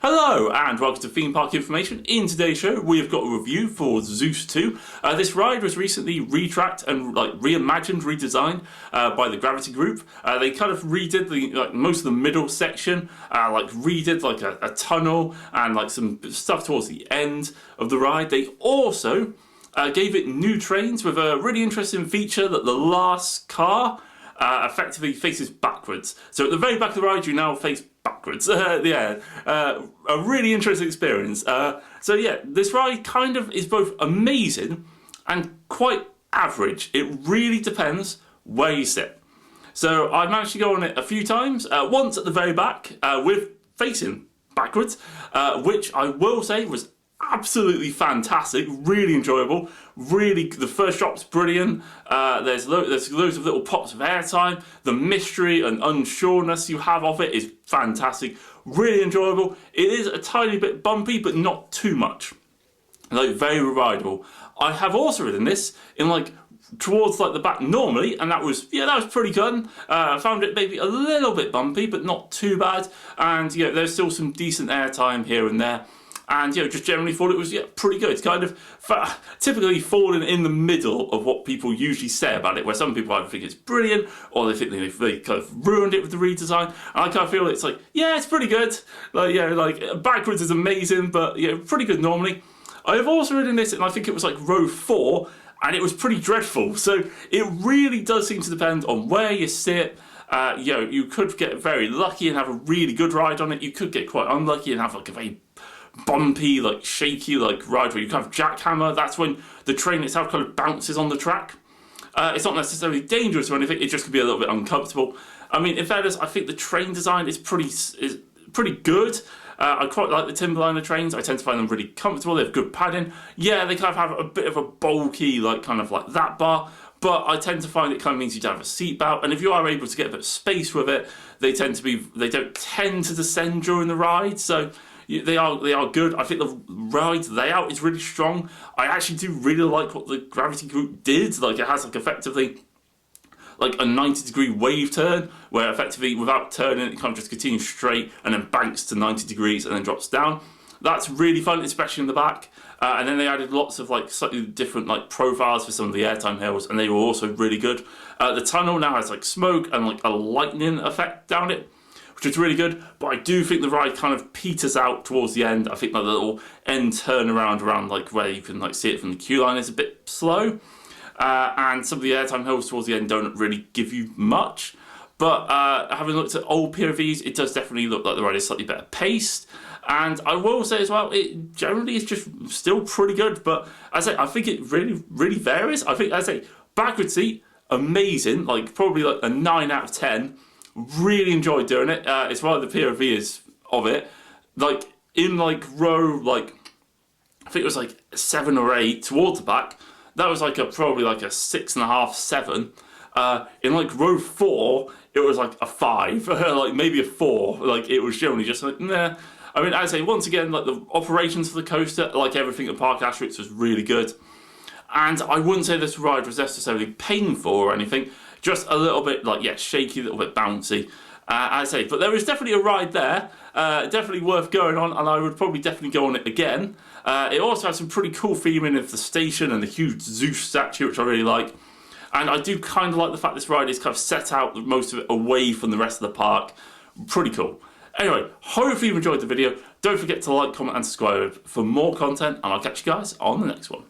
Hello and welcome to Theme Park Information. In today's show we have got a review for Zeus 2. This ride was recently retracked and reimagined, redesigned by the Gravity Group. They kind of redid most of the middle section, redid a tunnel and some stuff towards the end of the ride. They also gave it new trains with a really interesting feature that the last car effectively faces backwards. So at the very back of the ride you now face backwards. A really interesting experience. This ride kind of is both amazing and quite average. It really depends where you sit. So I managed to go on it a few times, once at the very back with facing backwards, which I will say was absolutely fantastic, really enjoyable. Really, the first drop's brilliant. There's loads of little pops of airtime. The mystery and unsureness you have of it is fantastic. Really enjoyable. It is a tiny bit bumpy, but not too much. Very rideable. I have also ridden this in towards the back normally, and that was pretty good. I found it maybe a little bit bumpy, but not too bad. And there's still some decent airtime here and there. And just generally thought it was pretty good. It's kind of typically falling in the middle of what people usually say about it, where some people either think it's brilliant or they think they kind of ruined it with the redesign. And I kind of feel it's it's pretty good. Backwards is amazing, but pretty good normally. I have also ridden this, and I think it was row 4, and it was pretty dreadful. So it really does seem to depend on where you sit. You could get very lucky and have a really good ride on it. You could get quite unlucky and have a very bumpy, shaky ride where you kind of jackhammer. That's when the train itself kind of bounces on the track. It's not necessarily dangerous or anything, it just could be a little bit uncomfortable. I mean, in fairness, I think the train design is pretty good. I quite like the Timberliner trains. I tend to find them really comfortable. They have good padding. Yeah, they kind of have a bit of a bulky, that bar, but I tend to find it kind of means you'd have a seat belt, and if you are able to get a bit of space with it, they don't tend to descend during the ride, so they are good. I think the ride layout is really strong. I actually do really like what the Gravity Group did. It has effectively a 90-degree wave turn, where effectively without turning it kind of just continues straight and then banks to 90 degrees and then drops down. That's really fun, especially in the back. And then they added lots of slightly different profiles for some of the airtime hills, and they were also really good. The tunnel now has smoke and a lightning effect down it, which is really good, but I do think the ride kind of peters out towards the end. I think the little end turnaround around where you can see it from the queue line is a bit slow, and some of the airtime hills towards the end don't really give you much. But having looked at old POVs, it does definitely look like the ride is slightly better paced. And I will say as well, it generally is just still pretty good. But as I say, I think it really varies. I think, as I say, backward seat, amazing, probably a 9 out of 10. Really enjoyed doing it. It's one of the POVs of it. In row I think it was 7 or 8 towards the back. That was probably a 6.5, 7. In row 4, it was a 5, maybe a 4. It was generally just nah. I mean, as I say, once again, the operations for the coaster, everything at Parc Asterix, was really good. And I wouldn't say this ride was necessarily painful or anything, just a little bit shaky, a little bit bouncy, as I say. But there is definitely a ride there, definitely worth going on, and I would probably definitely go on it again. It also has some pretty cool theming of the station and the huge Zeus statue, which I really like. And I do kind of like the fact this ride is kind of set out most of it away from the rest of the park. Pretty cool. Anyway, hopefully you've enjoyed the video. Don't forget to like, comment and subscribe for more content, and I'll catch you guys on the next one.